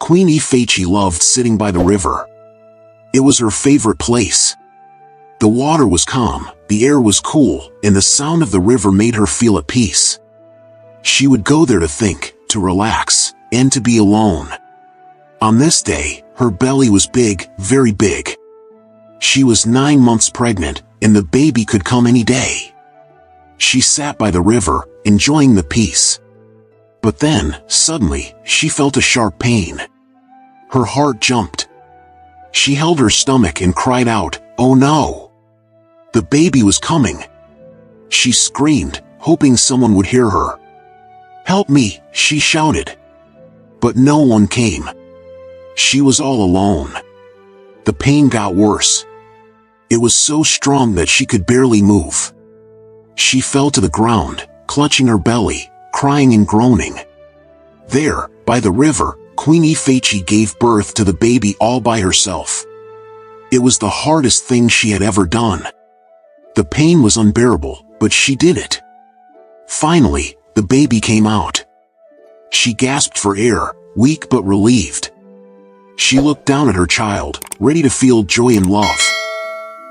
Queen Ifechi loved sitting by the river. It was her favorite place. The water was calm, the air was cool, and the sound of the river made her feel at peace. She would go there to think, to relax, and to be alone. On this day, her belly was big, very big. She was 9 months pregnant, and the baby could come any day. She sat by the river, enjoying the peace. But then, suddenly, she felt a sharp pain. Her heart jumped. She held her stomach and cried out, "Oh no!" The baby was coming. She screamed, hoping someone would hear her. "Help me," she shouted. But no one came. She was all alone. The pain got worse. It was so strong that she could barely move. She fell to the ground, clutching her belly, crying and groaning. There, by the river, Queen Ifechi gave birth to the baby all by herself. It was the hardest thing she had ever done. The pain was unbearable, but she did it. Finally, the baby came out. She gasped for air, weak but relieved. She looked down at her child, ready to feel joy and love.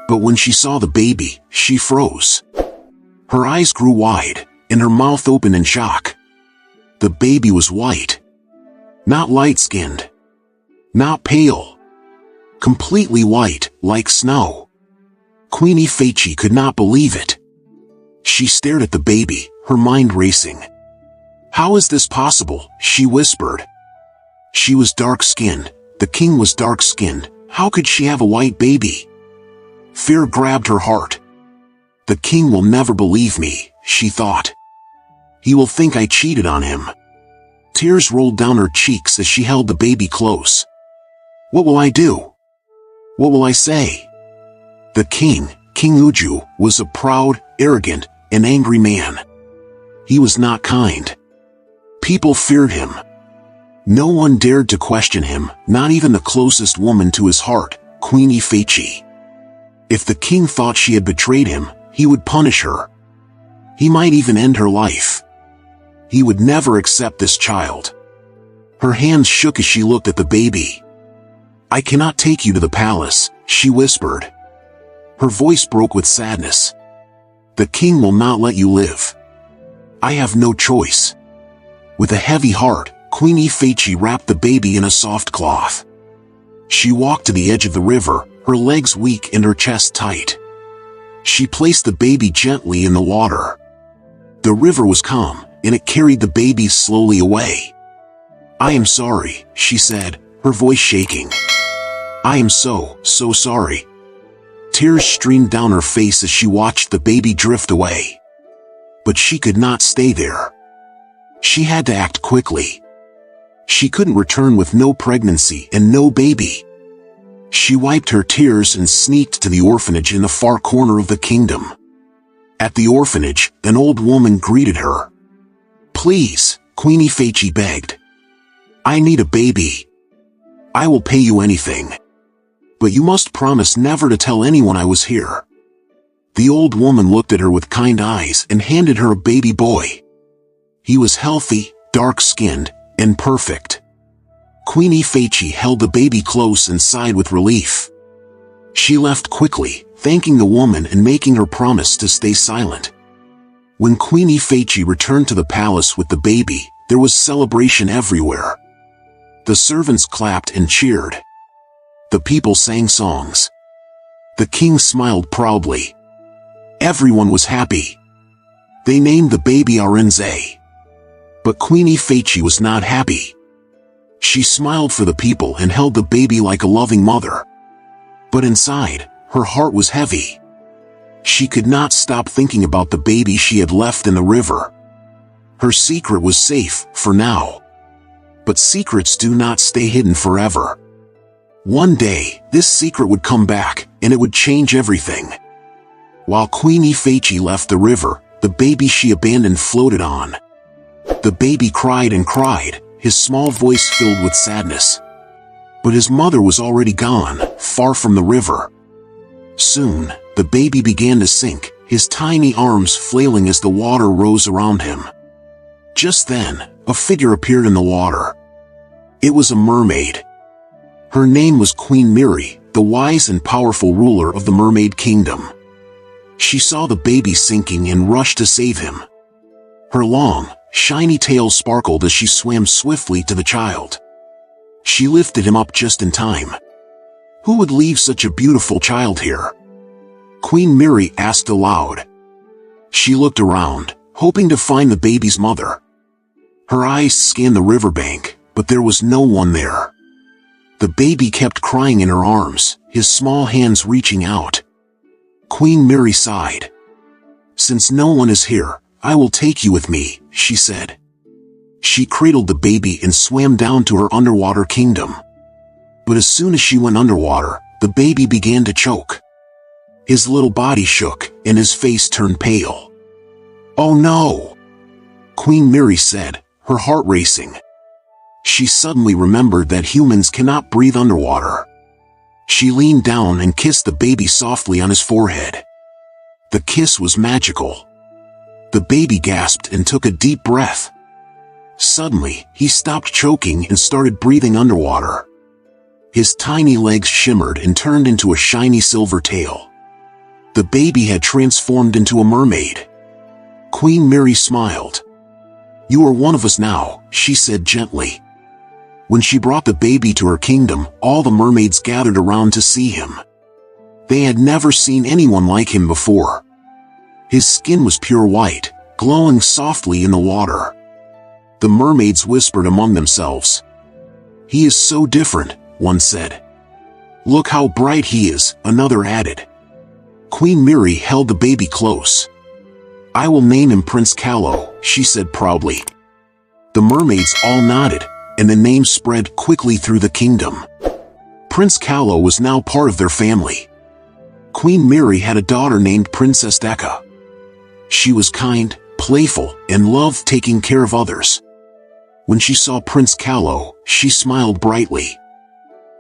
But when she saw the baby, she froze. Her eyes grew wide, and her mouth opened in shock. The baby was white. Not light-skinned. Not pale. Completely white, like snow. Queen Ifechi could not believe it. She stared at the baby, her mind racing. "How is this possible?" she whispered. She was dark-skinned. The king was dark-skinned. How could she have a white baby? Fear grabbed her heart. "The king will never believe me," she thought. "He will think I cheated on him." Tears rolled down her cheeks as she held the baby close. "What will I do? What will I say?" The king, King Uju, was a proud, arrogant, and angry man. He was not kind. People feared him. No one dared to question him, not even the closest woman to his heart, Queen Ifechi. If the king thought she had betrayed him, he would punish her. He might even end her life. He would never accept this child. Her hands shook as she looked at the baby. "I cannot take you to the palace," she whispered. Her voice broke with sadness. "The king will not let you live. I have no choice." With a heavy heart, Queen Ifechi wrapped the baby in a soft cloth. She walked to the edge of the river, her legs weak and her chest tight. She placed the baby gently in the water. The river was calm, and it carried the baby slowly away. "I am sorry," she said, her voice shaking. "I am so sorry." Tears streamed down her face as she watched the baby drift away. But she could not stay there. She had to act quickly. She couldn't return with no pregnancy and no baby. She wiped her tears and sneaked to the orphanage in the far corner of the kingdom. At the orphanage, an old woman greeted her. "Please," Queen Ifechi begged. "I need a baby. I will pay you anything. But you must promise never to tell anyone I was here." The old woman looked at her with kind eyes and handed her a baby boy. He was healthy, dark-skinned, and perfect. Queen Ifechi held the baby close and sighed with relief. She left quickly, thanking the woman and making her promise to stay silent. When Queen Ifechi returned to the palace with the baby, there was celebration everywhere. The servants clapped and cheered. The people sang songs. The king smiled proudly. Everyone was happy. They named the baby Arinze. But Queen Ifechi was not happy. She smiled for the people and held the baby like a loving mother. But inside, her heart was heavy. She could not stop thinking about the baby she had left in the river. Her secret was safe, for now. But secrets do not stay hidden forever. One day, this secret would come back, and it would change everything. While Queen Ifechi left the river, the baby she abandoned floated on. The baby cried and cried, his small voice filled with sadness. But his mother was already gone, far from the river. Soon, the baby began to sink, his tiny arms flailing as the water rose around him. Just then, a figure appeared in the water. It was a mermaid. Her name was Queen Miri, the wise and powerful ruler of the Mermaid Kingdom. She saw the baby sinking and rushed to save him. Her long, shiny tail sparkled as she swam swiftly to the child. She lifted him up just in time. Who would leave such a beautiful child here? Queen Miri asked aloud. She looked around, hoping to find the baby's mother. Her eyes scanned the riverbank, but there was no one there. The baby kept crying in her arms, his small hands reaching out. Queen Miri sighed. "Since no one is here, I will take you with me," she said. She cradled the baby and swam down to her underwater kingdom. But as soon as she went underwater, the baby began to choke. His little body shook, and his face turned pale. "Oh no!" Queen Miri said, her heart racing. She suddenly remembered that humans cannot breathe underwater. She leaned down and kissed the baby softly on his forehead. The kiss was magical. The baby gasped and took a deep breath. Suddenly, he stopped choking and started breathing underwater. His tiny legs shimmered and turned into a shiny silver tail. The baby had transformed into a mermaid. Queen Miri smiled. "You are one of us now," she said gently. When she brought the baby to her kingdom, all the mermaids gathered around to see him. They had never seen anyone like him before. His skin was pure white, glowing softly in the water. The mermaids whispered among themselves. "He is so different," one said. "Look how bright he is," another added. Queen Miri held the baby close. "I will name him Prince Callow," she said proudly. The mermaids all nodded, and the name spread quickly through the kingdom. Prince Callow was now part of their family. Queen Miri had a daughter named Princess Decca. She was kind, playful, and loved taking care of others. When she saw Prince Callow, she smiled brightly.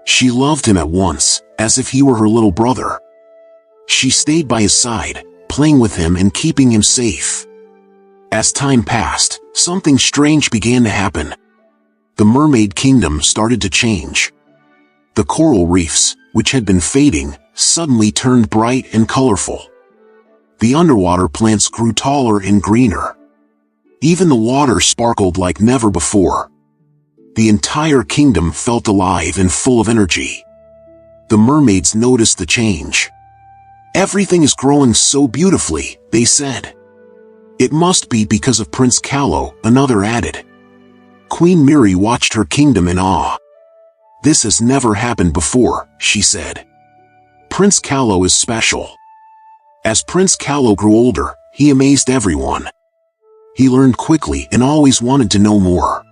She loved him at once, as if he were her little brother. She stayed by his side, playing with him and keeping him safe. As time passed, something strange began to happen. The Mermaid Kingdom started to change. The coral reefs, which had been fading, suddenly turned bright and colorful. The underwater plants grew taller and greener. Even the water sparkled like never before. The entire kingdom felt alive and full of energy. The mermaids noticed the change. "Everything is growing so beautifully," they said. "It must be because of Prince Callow," another added. Queen Miri watched her kingdom in awe. "This has never happened before," she said. "Prince Callow is special." As Prince Callow grew older, he amazed everyone. He learned quickly and always wanted to know more.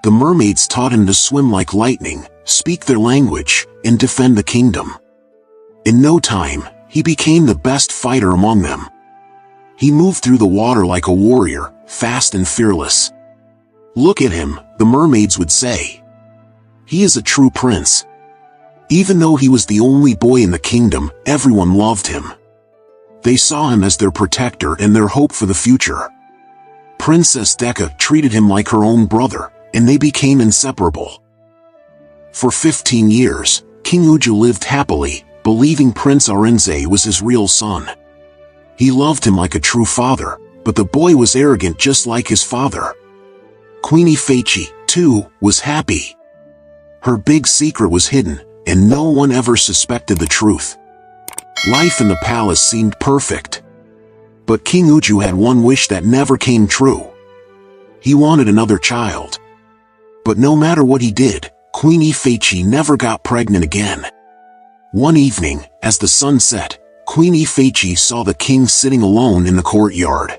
The mermaids taught him to swim like lightning, speak their language, and defend the kingdom. In no time, he became the best fighter among them. He moved through the water like a warrior, fast and fearless. "Look at him," the mermaids would say. "He is a true prince." Even though he was the only boy in the kingdom, everyone loved him. They saw him as their protector and their hope for the future. Princess Decca treated him like her own brother, and they became inseparable. For 15 years, King Uju lived happily, believing Prince Arinze was his real son. He loved him like a true father, but the boy was arrogant just like his father. Queen Ifechi, too, was happy. Her big secret was hidden, and no one ever suspected the truth. Life in the palace seemed perfect. But King Uju had one wish that never came true. He wanted another child. But no matter what he did, Queen Ifechi never got pregnant again. One evening, as the sun set, Queen Ifechi saw the king sitting alone in the courtyard.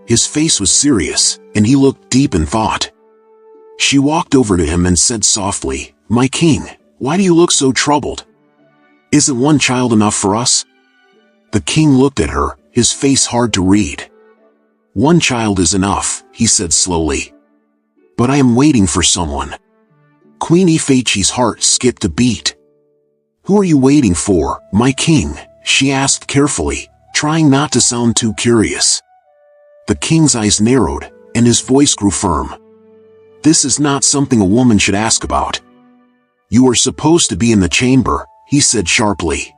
His face was serious, and he looked deep in thought. She walked over to him and said softly, "My king, why do you look so troubled? Isn't one child enough for us?" The king looked at her, his face hard to read. "One child is enough," he said slowly. "But I am waiting for someone." Queen Ifechi's heart skipped a beat. "Who are you waiting for, my king?" she asked carefully, trying not to sound too curious. The king's eyes narrowed, and his voice grew firm. This is not something a woman should ask about. You are supposed to be in the chamber, he said sharply.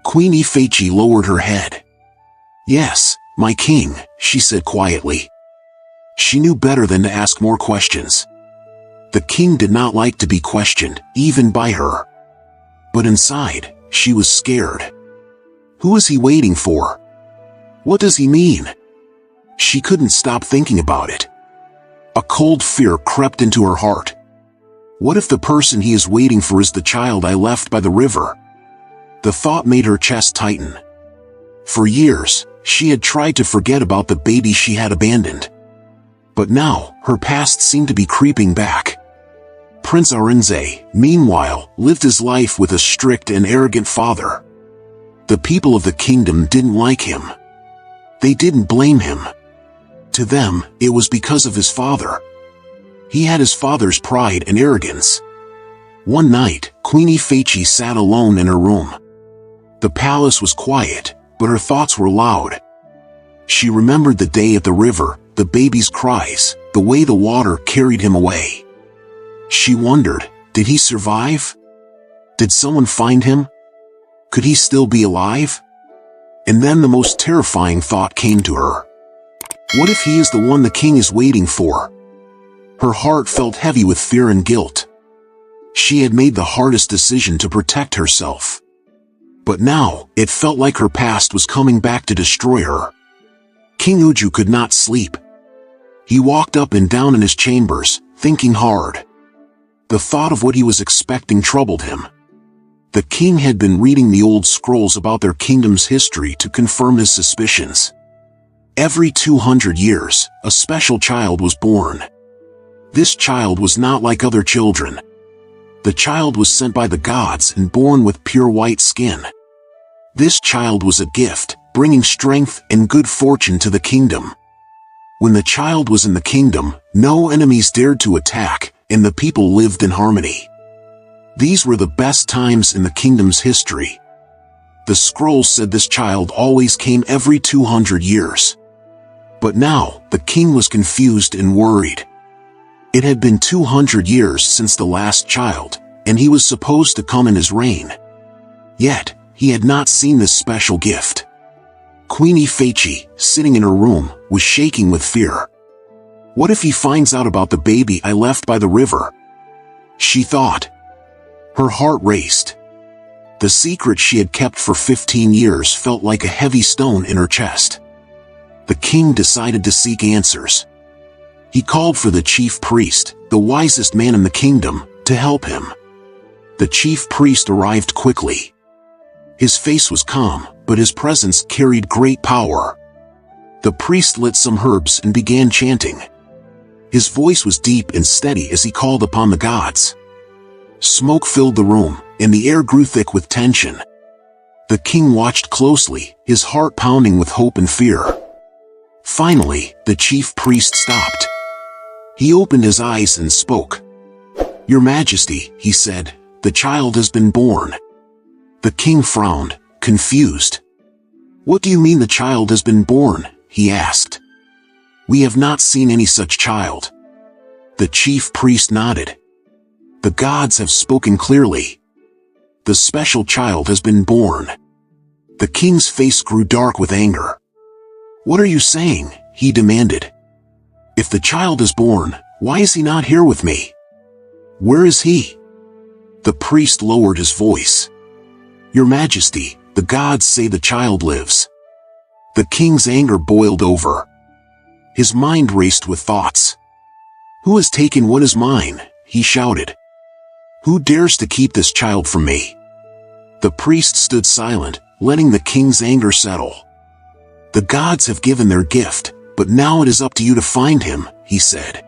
Queen Ifechi lowered her head. Yes, my king, she said quietly. She knew better than to ask more questions. The king did not like to be questioned, even by her. But inside, she was scared. Who is he waiting for? What does he mean? She couldn't stop thinking about it. A cold fear crept into her heart. What if the person he is waiting for is the child I left by the river? The thought made her chest tighten. For years, she had tried to forget about the baby she had abandoned. But now, her past seemed to be creeping back. Prince Arinze, meanwhile, lived his life with a strict and arrogant father. The people of the kingdom didn't like him. They didn't blame him. To them, it was because of his father. He had his father's pride and arrogance. One night, Queen Ifechi sat alone in her room. The palace was quiet, but her thoughts were loud. She remembered the day at the river, the baby's cries, the way the water carried him away. She wondered, did he survive? Did someone find him? Could he still be alive? And then the most terrifying thought came to her. What if he is the one the king is waiting for? Her heart felt heavy with fear and guilt. She had made the hardest decision to protect herself. But now, it felt like her past was coming back to destroy her. King Uju could not sleep. He walked up and down in his chambers, thinking hard. The thought of what he was expecting troubled him. The king had been reading the old scrolls about their kingdom's history to confirm his suspicions. Every 200 years, a special child was born. This child was not like other children. The child was sent by the gods and born with pure white skin. This child was a gift, bringing strength and good fortune to the kingdom. When the child was in the kingdom, no enemies dared to attack, and the people lived in harmony. These were the best times in the kingdom's history. The scrolls said this child always came every 200 years. But now, the king was confused and worried. It had been 200 years since the last child, and he was supposed to come in his reign. Yet, he had not seen this special gift. Queen Ifechi, sitting in her room, was shaking with fear. What if he finds out about the baby I left by the river? She thought. Her heart raced. The secret she had kept for 15 years felt like a heavy stone in her chest. The king decided to seek answers. He called for the chief priest, the wisest man in the kingdom, to help him. The chief priest arrived quickly. His face was calm, but his presence carried great power. The priest lit some herbs and began chanting. His voice was deep and steady as he called upon the gods. Smoke filled the room, and the air grew thick with tension. The king watched closely, his heart pounding with hope and fear. Finally, the chief priest stopped. He opened his eyes and spoke. "Your Majesty," he said, "the child has been born." The king frowned, confused. "What do you mean the child has been born?" he asked. "We have not seen any such child." The chief priest nodded. "The gods have spoken clearly. The special child has been born." The king's face grew dark with anger. "What are you saying?" he demanded. "If the child is born, why is he not here with me? Where is he?" The priest lowered his voice. "Your Majesty, the gods say the child lives." The king's anger boiled over. His mind raced with thoughts. "Who has taken what is mine?" he shouted. "Who dares to keep this child from me?" The priest stood silent, letting the king's anger settle. "The gods have given their gift, but now it is up to you to find him," he said.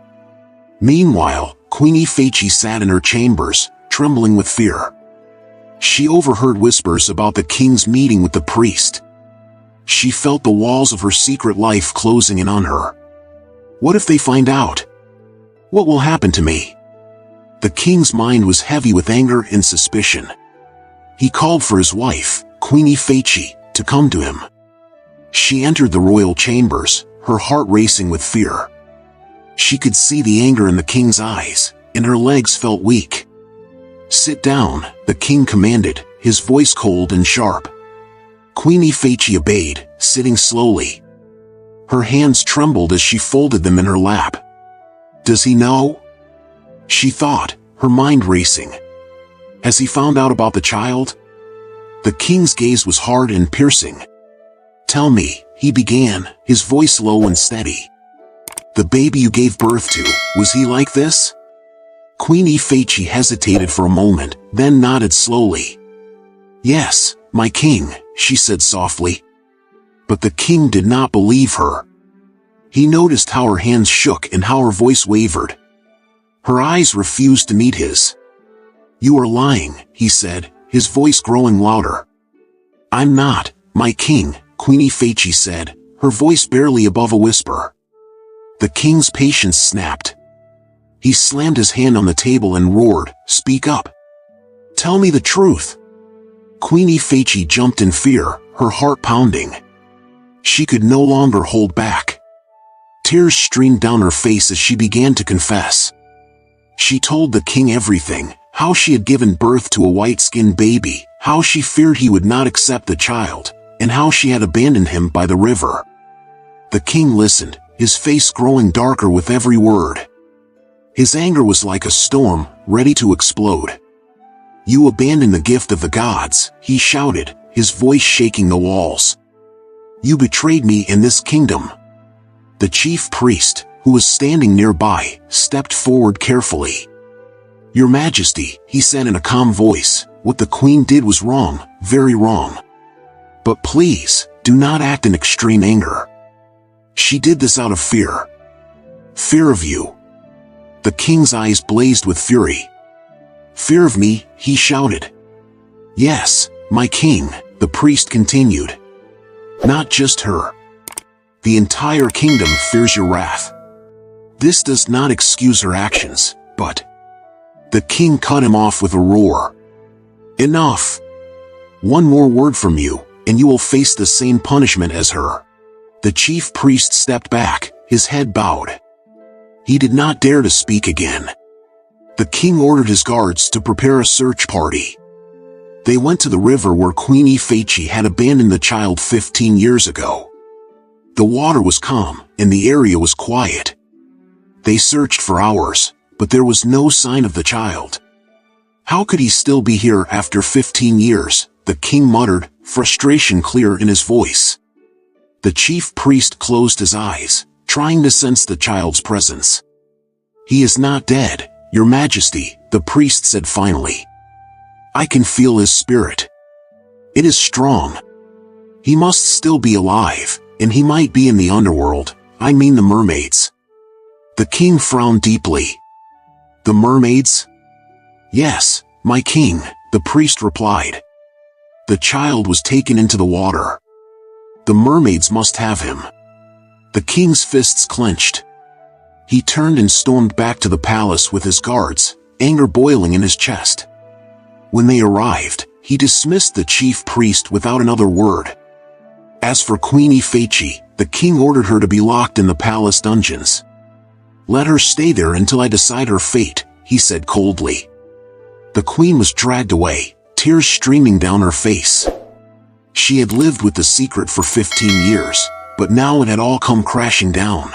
Meanwhile, Queen Ifechi sat in her chambers, trembling with fear. She overheard whispers about the king's meeting with the priest. She felt the walls of her secret life closing in on her. What if they find out? What will happen to me? The king's mind was heavy with anger and suspicion. He called for his wife, Queen Ifechi, to come to him. She entered the royal chambers, her heart racing with fear. She could see the anger in the king's eyes, and her legs felt weak. "Sit down," the king commanded, his voice cold and sharp. Queenie Feichi obeyed, sitting slowly. Her hands trembled as she folded them in her lap. "Does he know?" she thought, her mind racing. "Has he found out about the child?" The king's gaze was hard and piercing. "Tell me," he began, his voice low and steady. "The baby you gave birth to, was he like this?" Queenie Feichi hesitated for a moment, then nodded slowly. "Yes, my king," she said softly. But the king did not believe her. He noticed how her hands shook and how her voice wavered. Her eyes refused to meet his. "You are lying," he said, his voice growing louder. "I'm not, my king," Queenie Feichi said, her voice barely above a whisper. The king's patience snapped. He slammed his hand on the table and roared, "Speak up! Tell me the truth!" Queenie Feichi jumped in fear, her heart pounding. She could no longer hold back. Tears streamed down her face as she began to confess. She told the king everything, how she had given birth to a white-skinned baby, how she feared he would not accept the child, and how she had abandoned him by the river. The king listened, his face growing darker with every word. His anger was like a storm, ready to explode. "You abandoned the gift of the gods," he shouted, his voice shaking the walls. "You betrayed me in this kingdom." The chief priest, who was standing nearby, stepped forward carefully. "Your Majesty," he said in a calm voice, "what the queen did was wrong, very wrong. But please, do not act in extreme anger. She did this out of fear. Fear of you." The king's eyes blazed with fury. "Fear of me?" he shouted. "Yes, my king," the priest continued. "Not just her. The entire kingdom fears your wrath. This does not excuse her actions, but—" The king cut him off with a roar. "Enough! One more word from you, and you will face the same punishment as her." The chief priest stepped back, his head bowed. He did not dare to speak again. The king ordered his guards to prepare a search party. They went to the river where Queenie Feichi had abandoned the child 15 years ago. The water was calm, and the area was quiet. They searched for hours, but there was no sign of the child. "How could he still be here after 15 years?" the king muttered, frustration clear in his voice. The chief priest closed his eyes, trying to sense the child's presence. "He is not dead, Your Majesty," the priest said finally. "I can feel his spirit. It is strong. He must still be alive, and he might be in the underworld, I mean the mermaids." The king frowned deeply. "The mermaids?" "Yes, my king," the priest replied. "The child was taken into the water. The mermaids must have him." The king's fists clenched. He turned and stormed back to the palace with his guards, anger boiling in his chest. When they arrived, he dismissed the chief priest without another word. As for Queenie Feichi, the king ordered her to be locked in the palace dungeons. "Let her stay there until I decide her fate," he said coldly. The queen was dragged away, tears streaming down her face. She had lived with the secret for 15 years, but now it had all come crashing down.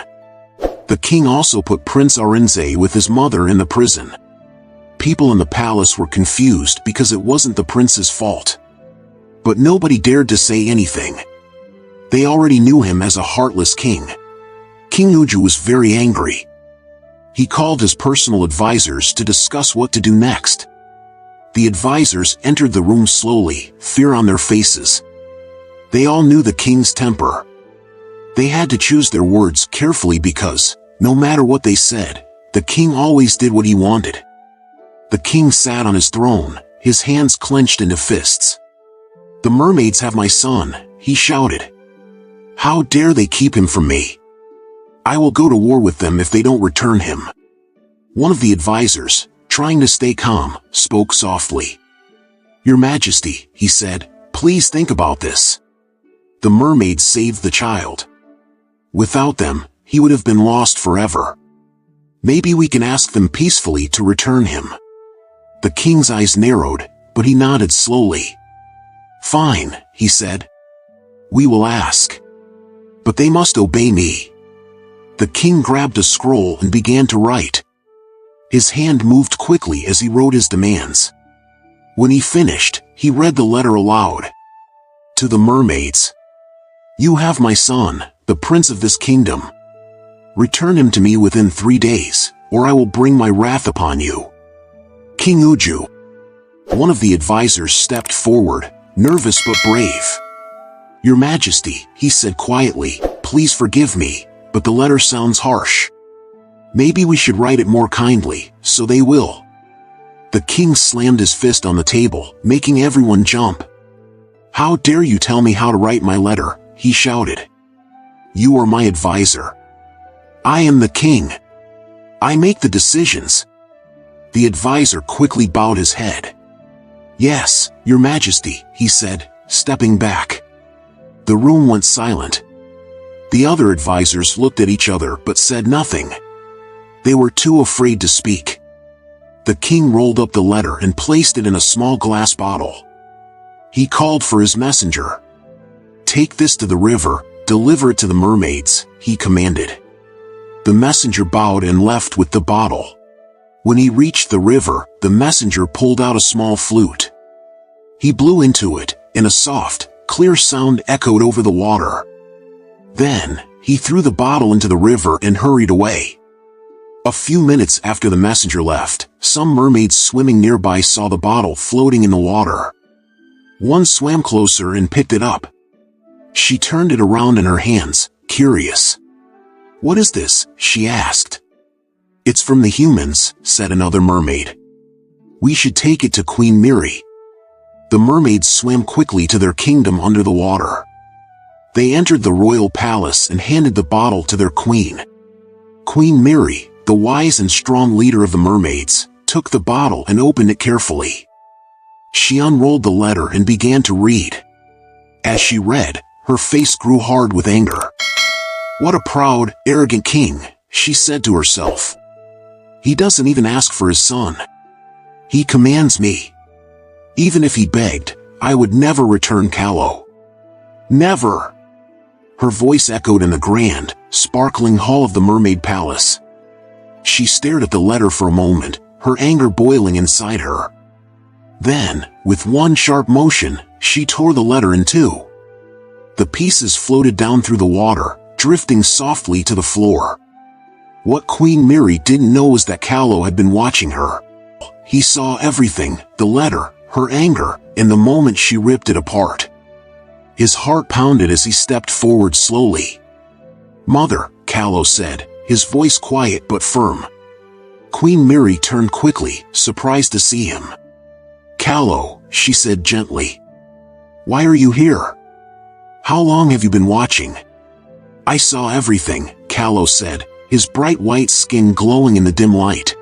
The king also put Prince Arinze with his mother in the prison. People in the palace were confused because it wasn't the prince's fault. But nobody dared to say anything. They already knew him as a heartless king. King Uju was very angry. He called his personal advisors to discuss what to do next. The advisors entered the room slowly, fear on their faces. They all knew the king's temper. They had to choose their words carefully because, no matter what they said, the king always did what he wanted. The king sat on his throne, his hands clenched into fists. "The mermaids have my son," he shouted. "How dare they keep him from me? I will go to war with them if they don't return him." One of the advisors, trying to stay calm, spoke softly. "Your Majesty," he said, "please think about this. The mermaids saved the child. Without them, he would have been lost forever. Maybe we can ask them peacefully to return him." The king's eyes narrowed, but he nodded slowly. "Fine," he said. "We will ask. But they must obey me." The king grabbed a scroll and began to write. His hand moved quickly as he wrote his demands. When he finished, he read the letter aloud. "To the mermaids. You have my son, the prince of this kingdom. Return him to me within 3 days, or I will bring my wrath upon you. King Uju." One of the advisors stepped forward, nervous but brave. "Your Majesty," he said quietly, "please forgive me, but the letter sounds harsh. Maybe we should write it more kindly, so they will." The king slammed his fist on the table, making everyone jump. "How dare you tell me how to write my letter?" he shouted. "You are my advisor. I am the king. I make the decisions." The advisor quickly bowed his head. "Yes, Your Majesty," he said, stepping back. The room went silent. The other advisors looked at each other but said nothing. They were too afraid to speak. The king rolled up the letter and placed it in a small glass bottle. He called for his messenger. "Take this to the river, deliver it to the mermaids," he commanded. The messenger bowed and left with the bottle. When he reached the river, the messenger pulled out a small flute. He blew into it, and a soft, clear sound echoed over the water. Then, he threw the bottle into the river and hurried away. A few minutes after the messenger left, some mermaids swimming nearby saw the bottle floating in the water. One swam closer and picked it up. She turned it around in her hands, curious. "What is this?" she asked. "It's from the humans," said another mermaid. "We should take it to Queen Miri." The mermaids swam quickly to their kingdom under the water. They entered the royal palace and handed the bottle to their queen. Queen Miri, the wise and strong leader of the mermaids, took the bottle and opened it carefully. She unrolled the letter and began to read. As she read, her face grew hard with anger. "What a proud, arrogant king," she said to herself. "He doesn't even ask for his son. He commands me. Even if he begged, I would never return Callow. Never." Her voice echoed in the grand, sparkling hall of the mermaid palace. She stared at the letter for a moment, her anger boiling inside her. Then, with one sharp motion, she tore the letter in two. The pieces floated down through the water, drifting softly to the floor. What Queen Miri didn't know was that Callow had been watching her. He saw everything, the letter, her anger, and the moment she ripped it apart. His heart pounded as he stepped forward slowly. "Mother," Callow said, his voice quiet but firm. Queen Miri turned quickly, surprised to see him. "Callow," she said gently. "Why are you here? How long have you been watching?" "I saw everything," Callow said, his bright white skin glowing in the dim light.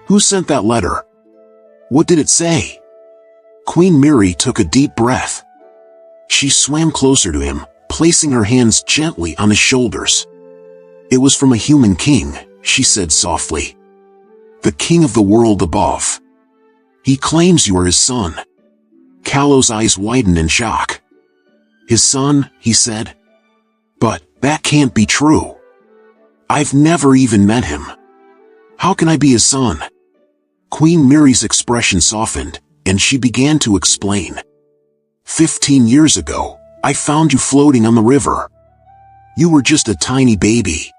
"Who sent that letter? What did it say?" Queen Miri took a deep breath. She swam closer to him, placing her hands gently on his shoulders. "It was from a human king," she said softly. "The king of the world above. He claims you are his son." Callow's eyes widened in shock. "His son," he said. "But that can't be true. I've never even met him. How can I be his son?" Queen Miri's expression softened, and she began to explain. 15 years ago, I found you floating on the river. You were just a tiny baby.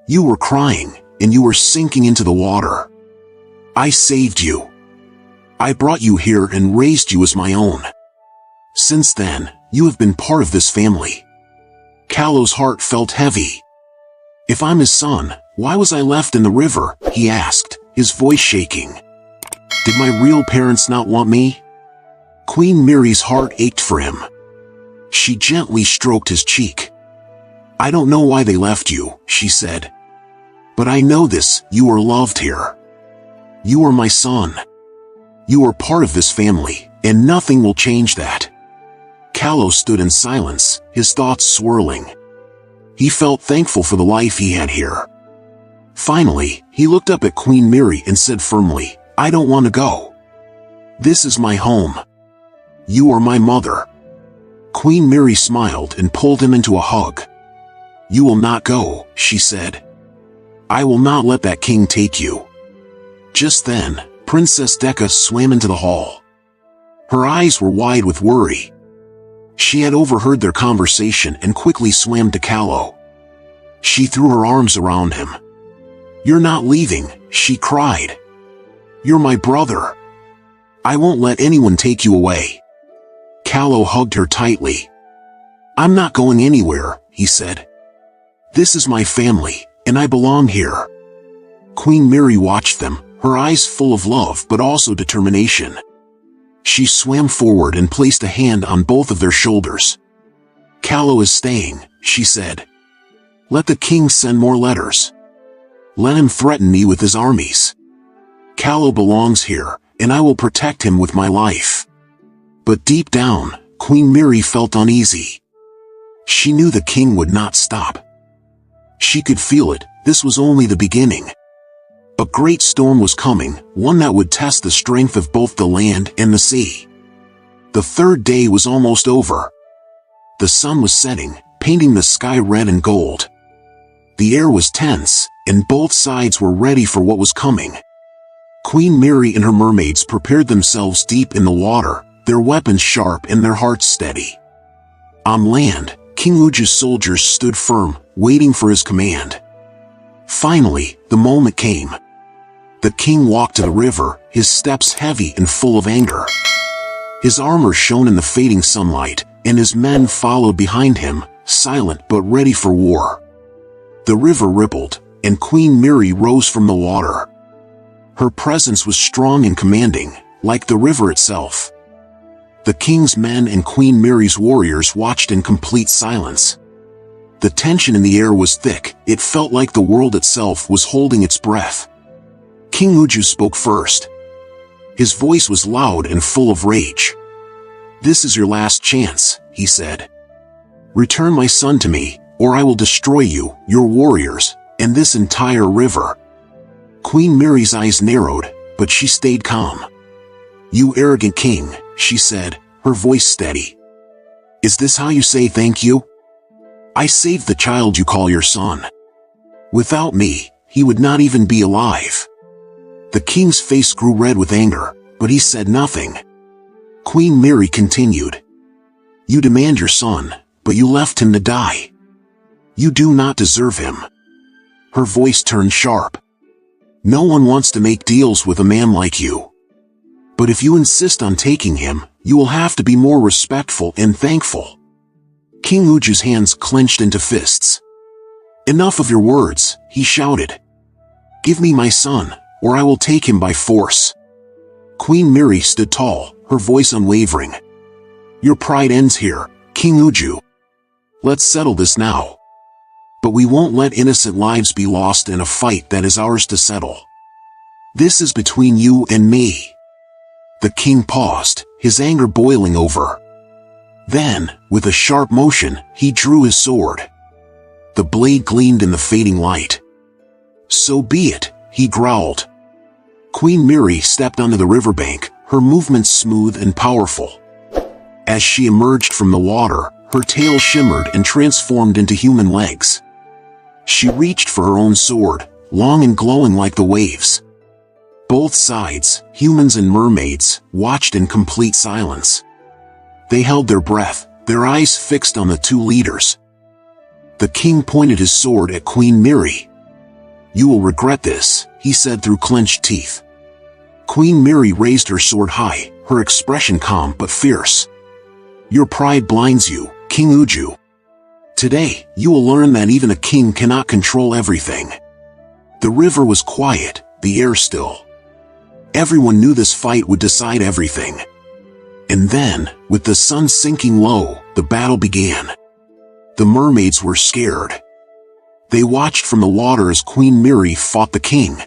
You were crying, and you were sinking into the water. I saved you. I brought you here and raised you as my own. Since then, you have been part of this family." Callow's heart felt heavy. "If I'm his son, why was I left in the river?" he asked, his voice shaking. "Did my real parents not want me?" Queen Miri's heart ached for him. She gently stroked his cheek. "I don't know why they left you," she said. "But I know this, you are loved here. You are my son. You are part of this family, and nothing will change that." Callow stood in silence, his thoughts swirling. He felt thankful for the life he had here. Finally, he looked up at Queen Mary and said firmly, "I don't want to go. This is my home. You are my mother." Queen Mary smiled and pulled him into a hug. "You will not go," she said. "I will not let that king take you." Just then, Princess Decca swam into the hall. Her eyes were wide with worry. She had overheard their conversation and quickly swam to Callow. She threw her arms around him. "You're not leaving," she cried. "You're my brother. I won't let anyone take you away." Callow hugged her tightly. "I'm not going anywhere," he said. "This is my family, and I belong here." Queen Mary watched them, her eyes full of love but also determination. She swam forward and placed a hand on both of their shoulders. "Callow is staying," she said. "Let the king send more letters. Let him threaten me with his armies. Callow belongs here, and I will protect him with my life." But deep down, Queen Mary felt uneasy. She knew the king would not stop. She could feel it. This was only the beginning. A great storm was coming, one that would test the strength of both the land and the sea. The third day was almost over. The sun was setting, painting the sky red and gold. The air was tense, and both sides were ready for what was coming. Queen Mary and her mermaids prepared themselves deep in the water, their weapons sharp and their hearts steady. On land, King Uju's soldiers stood firm, waiting for his command. Finally, the moment came. The king walked to the river, his steps heavy and full of anger. His armor shone in the fading sunlight, and his men followed behind him, silent but ready for war. The river rippled, and Queen Mary rose from the water. Her presence was strong and commanding, like the river itself. The king's men and Queen Mary's warriors watched in complete silence. The tension in the air was thick, it felt like the world itself was holding its breath. King Uju spoke first. His voice was loud and full of rage. "This is your last chance," he said. "Return my son to me, or I will destroy you, your warriors, and this entire river." Queen Mary's eyes narrowed, but she stayed calm. "You arrogant king," she said, her voice steady. "Is this how you say thank you? I saved the child you call your son. Without me, he would not even be alive." The king's face grew red with anger, but he said nothing. Queen Mary continued. "You demand your son, but you left him to die. You do not deserve him." Her voice turned sharp. "No one wants to make deals with a man like you. But if you insist on taking him, you will have to be more respectful and thankful." King Uju's hands clenched into fists. "Enough of your words," he shouted. "Give me my son, or I will take him by force." Queen Mary stood tall, her voice unwavering. "Your pride ends here, King Uju. Let's settle this now. But we won't let innocent lives be lost in a fight that is ours to settle. This is between you and me." The king paused, his anger boiling over. Then, with a sharp motion, he drew his sword. The blade gleamed in the fading light. "So be it," he growled. Queen Mary stepped onto the riverbank, her movements smooth and powerful. As she emerged from the water, her tail shimmered and transformed into human legs. She reached for her own sword, long and glowing like the waves. Both sides, humans and mermaids, watched in complete silence. They held their breath, their eyes fixed on the two leaders. The king pointed his sword at Queen Mary. "You will regret this," he said through clenched teeth. Queen Mary raised her sword high, her expression calm but fierce. "Your pride blinds you, King Uju. Today, you will learn that even a king cannot control everything." The river was quiet, the air still. Everyone knew this fight would decide everything. And then, with the sun sinking low, the battle began. The mermaids were scared. They watched from the water as Queen Mary fought the king.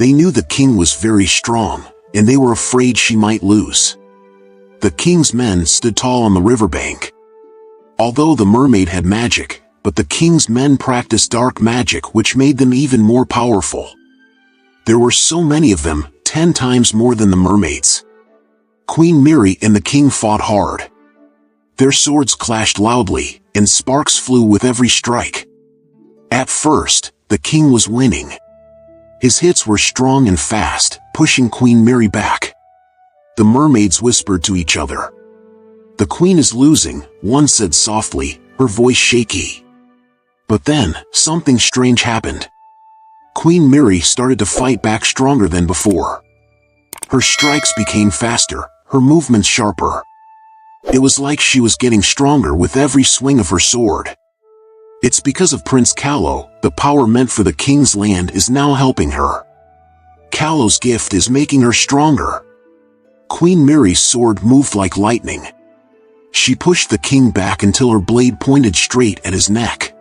They knew the king was very strong, and they were afraid she might lose. The king's men stood tall on the riverbank. Although the mermaid had magic, but the king's men practiced dark magic which made them even more powerful. There were so many of them, 10 times more than the mermaids. Queen Miri and the king fought hard. Their swords clashed loudly, and sparks flew with every strike. At first, the king was winning. His hits were strong and fast, pushing Queen Miri back. The mermaids whispered to each other. "The queen is losing," one said softly, her voice shaky. But then, something strange happened. Queen Miri started to fight back stronger than before. Her strikes became faster, her movements sharper. It was like she was getting stronger with every swing of her sword. It's because of Prince Callo, the power meant for the king's land is now helping her. Callo's gift is making her stronger. Queen Miri's sword moved like lightning. She pushed the king back until her blade pointed straight at his neck.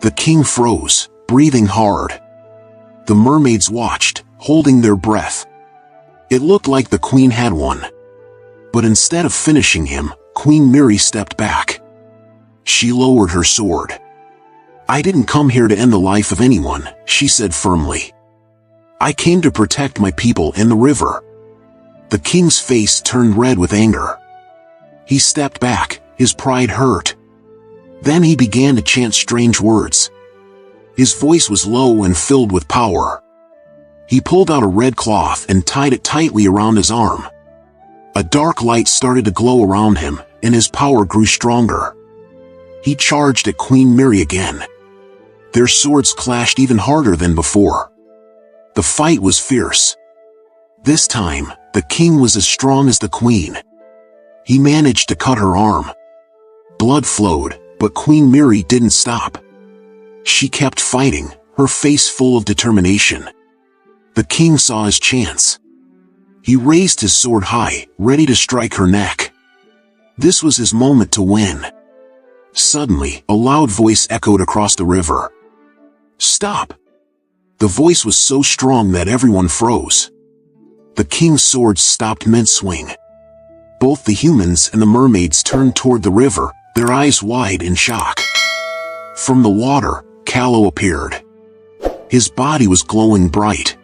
The king froze, breathing hard. The mermaids watched, holding their breath. It looked like the queen had won. But instead of finishing him, Queen Miri stepped back. She lowered her sword. "I didn't come here to end the life of anyone," she said firmly. "I came to protect my people and the river." The king's face turned red with anger. He stepped back, his pride hurt. Then he began to chant strange words. His voice was low and filled with power. He pulled out a red cloth and tied it tightly around his arm. A dark light started to glow around him, and his power grew stronger. He charged at Queen Miri again. Their swords clashed even harder than before. The fight was fierce. This time, the king was as strong as the queen. He managed to cut her arm. Blood flowed, but Queen Miri didn't stop. She kept fighting, her face full of determination. The king saw his chance. He raised his sword high, ready to strike her neck. This was his moment to win. Suddenly, a loud voice echoed across the river. "Stop!" The voice was so strong that everyone froze. The king's sword stopped mid-swing. Both the humans and the mermaids turned toward the river, their eyes wide in shock. From the water, Callo appeared. His body was glowing bright.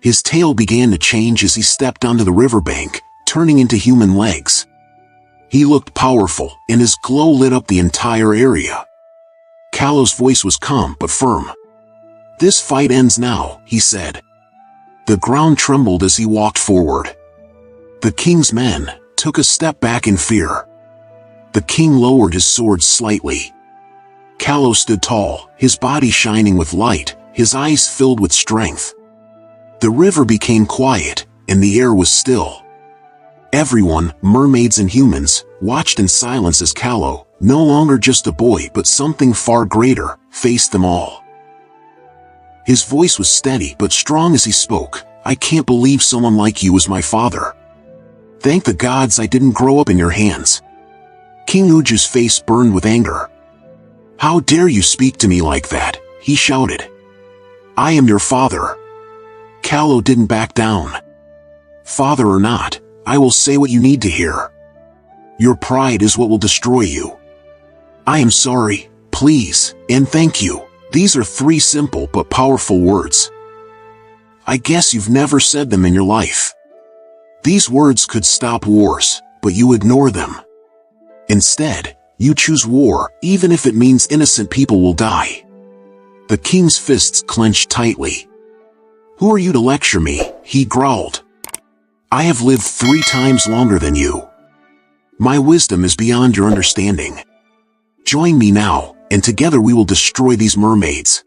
His tail began to change as he stepped onto the riverbank, turning into human legs. He looked powerful, and his glow lit up the entire area. Callo's voice was calm but firm. "This fight ends now," he said. The ground trembled as he walked forward. The king's men took a step back in fear. The king lowered his sword slightly. Callo stood tall, his body shining with light, his eyes filled with strength. The river became quiet, and the air was still. Everyone, mermaids and humans, watched in silence as Callo, no longer just a boy but something far greater, faced them all. His voice was steady but strong as he spoke. "I can't believe someone like you was my father. Thank the gods I didn't grow up in your hands." King Uju's face burned with anger. "How dare you speak to me like that?" he shouted. "I am your father." Callo didn't back down. "Father or not, I will say what you need to hear. Your pride is what will destroy you. I am sorry, please, and thank you. These are 3 simple but powerful words. I guess you've never said them in your life. These words could stop wars, but you ignore them. Instead, you choose war, even if it means innocent people will die." The king's fists clenched tightly. "Who are you to lecture me?" he growled. "I have lived 3 times longer than you. My wisdom is beyond your understanding. Join me now, and together we will destroy these mermaids."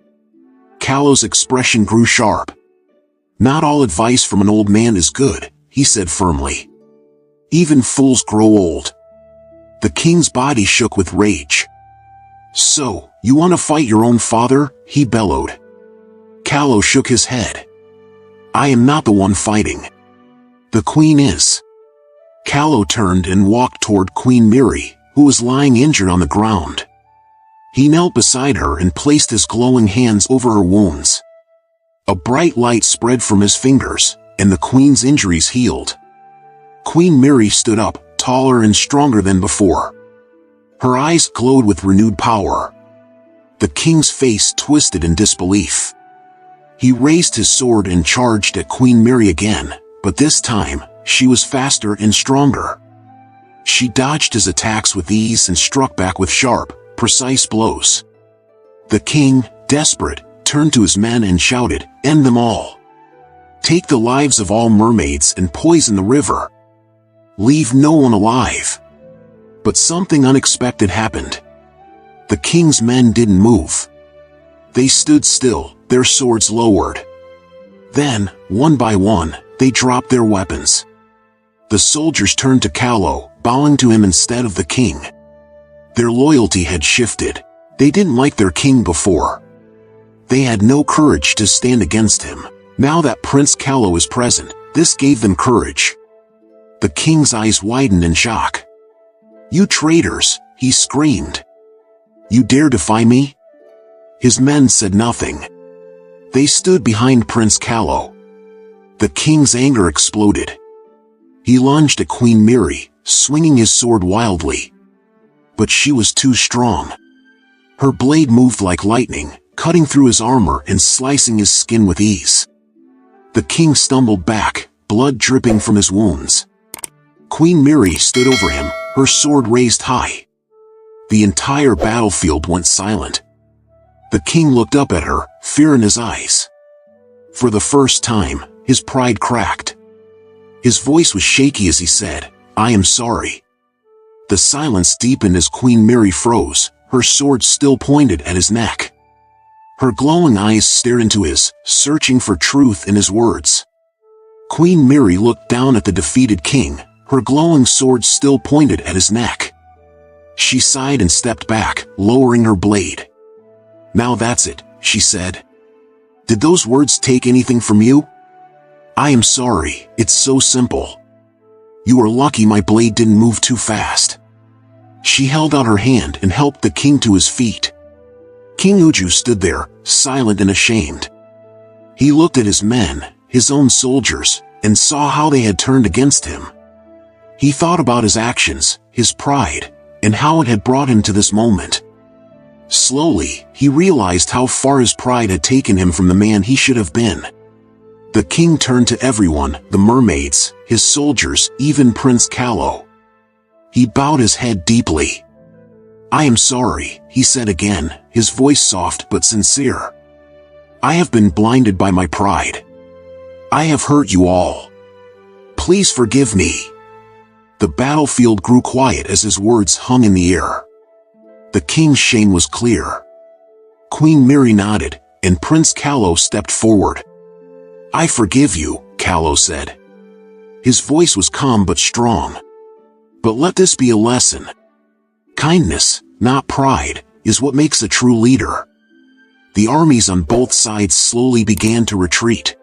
Callo's expression grew sharp. "Not all advice from an old man is good," he said firmly. "Even fools grow old." The king's body shook with rage. "So, you want to fight your own father?" he bellowed. Callo shook his head. "I am not the one fighting. The queen is." Callo turned and walked toward Queen Miri, who was lying injured on the ground. He knelt beside her and placed his glowing hands over her wounds. A bright light spread from his fingers, and the queen's injuries healed. Queen Miri stood up, taller and stronger than before. Her eyes glowed with renewed power. The king's face twisted in disbelief. He raised his sword and charged at Queen Mary again, but this time, she was faster and stronger. She dodged his attacks with ease and struck back with sharp, precise blows. The king, desperate, turned to his men and shouted, "End them all! Take the lives of all mermaids and poison the river. Leave no one alive." But something unexpected happened. The king's men didn't move. They stood still, their swords lowered. Then, one by one, they dropped their weapons. The soldiers turned to Callow, bowing to him instead of the king. Their loyalty had shifted. They didn't like their king before. They had no courage to stand against him. Now that Prince Callow is present, this gave them courage. The king's eyes widened in shock. "You traitors!" he screamed. "You dare defy me?" His men said nothing. They stood behind Prince Callow. The king's anger exploded. He lunged at Queen Mary, swinging his sword wildly. But she was too strong. Her blade moved like lightning, cutting through his armor and slicing his skin with ease. The king stumbled back, blood dripping from his wounds. Queen Mary stood over him, her sword raised high. The entire battlefield went silent. The king looked up at her, fear in his eyes. For the first time, his pride cracked. His voice was shaky as he said, "I am sorry." The silence deepened as Queen Mary froze, her sword still pointed at his neck. Her glowing eyes stared into his, searching for truth in his words. Queen Mary looked down at the defeated king, her glowing sword still pointed at his neck. She sighed and stepped back, lowering her blade. "Now that's it," she said. "Did those words take anything from you?" "I am sorry, it's so simple. You are lucky my blade didn't move too fast." She held out her hand and helped the king to his feet. King Uju stood there, silent and ashamed. He looked at his men, his own soldiers, and saw how they had turned against him. He thought about his actions, his pride, and how it had brought him to this moment. Slowly, he realized how far his pride had taken him from the man he should have been. The king turned to everyone, the mermaids, his soldiers, even Prince Callow. He bowed his head deeply. "I am sorry," he said again, his voice soft but sincere. "I have been blinded by my pride. I have hurt you all. Please forgive me." The battlefield grew quiet as his words hung in the air. The king's shame was clear. Queen Mary nodded, and Prince Callow stepped forward. "I forgive you," Callow said. His voice was calm but strong. "But let this be a lesson. Kindness, not pride, is what makes a true leader." The armies on both sides slowly began to retreat.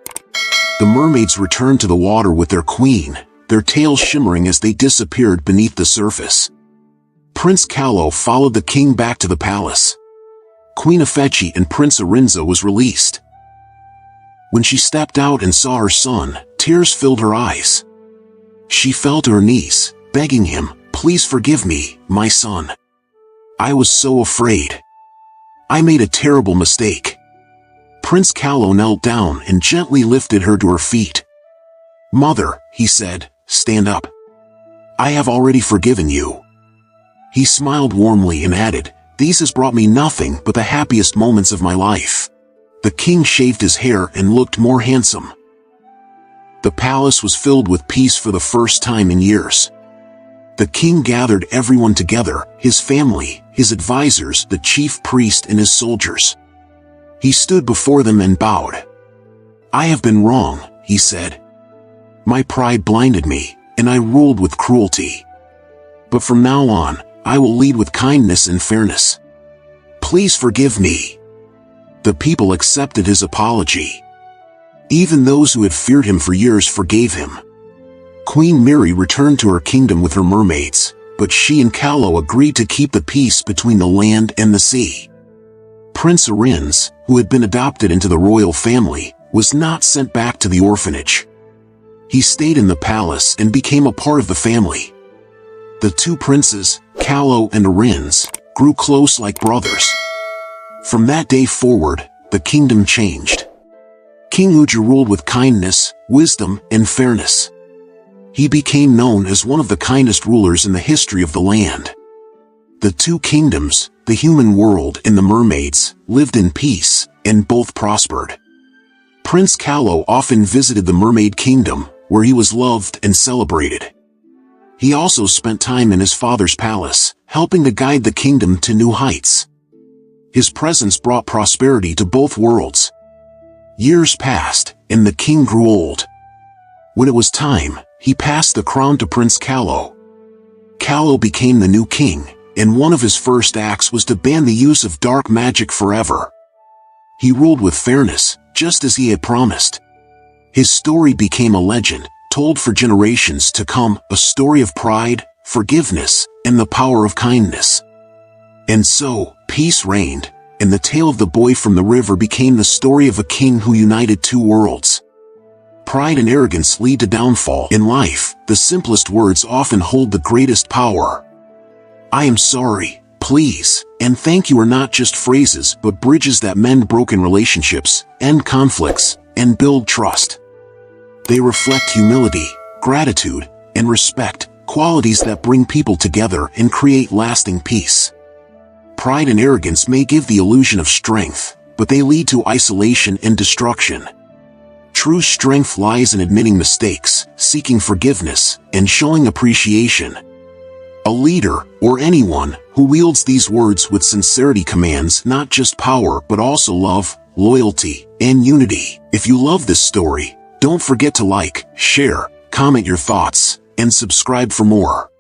The mermaids returned to the water with their queen, their tails shimmering as they disappeared beneath the surface. Prince Callow followed the king back to the palace. Queen Afechi and Prince Arinza was released. When she stepped out and saw her son, tears filled her eyes. She fell to her knees, begging him, "Please forgive me, my son. I was so afraid. I made a terrible mistake." Prince Callow knelt down and gently lifted her to her feet. "Mother," he said, "stand up. I have already forgiven you." He smiled warmly and added, "These has brought me nothing but the happiest moments of my life." The king shaved his hair and looked more handsome. The palace was filled with peace for the first time in years. The king gathered everyone together, his family, his advisors, the chief priest and his soldiers. He stood before them and bowed. "I have been wrong," he said. "My pride blinded me, and I ruled with cruelty. But from now on, I will lead with kindness and fairness. Please forgive me." The people accepted his apology. Even those who had feared him for years forgave him. Queen Mary returned to her kingdom with her mermaids, but she and Callow agreed to keep the peace between the land and the sea. Prince Arinze, who had been adopted into the royal family, was not sent back to the orphanage. He stayed in the palace and became a part of the family. The two princes, Callow and Arinze, grew close like brothers. From that day forward, the kingdom changed. King Uja ruled with kindness, wisdom, and fairness. He became known as one of the kindest rulers in the history of the land. The two kingdoms, the human world and the mermaids, lived in peace, and both prospered. Prince Callow often visited the mermaid kingdom, where he was loved and celebrated. He also spent time in his father's palace, helping to guide the kingdom to new heights. His presence brought prosperity to both worlds. Years passed, and the king grew old. When it was time, he passed the crown to Prince Callow. Callow became the new king, and one of his first acts was to ban the use of dark magic forever. He ruled with fairness, just as he had promised. His story became a legend, told for generations to come, a story of pride, forgiveness, and the power of kindness. And so, peace reigned, and the tale of the boy from the river became the story of a king who united two worlds. Pride and arrogance lead to downfall. In life, the simplest words often hold the greatest power. I am sorry, please, and thank you are not just phrases but bridges that mend broken relationships, end conflicts, and build trust. They reflect humility, gratitude, and respect, qualities that bring people together and create lasting peace. Pride and arrogance may give the illusion of strength, but they lead to isolation and destruction. True strength lies in admitting mistakes, seeking forgiveness, and showing appreciation. A leader, or anyone, who wields these words with sincerity commands not just power but also love, loyalty, and unity. If you love this story, don't forget to like, share, comment your thoughts, and subscribe for more.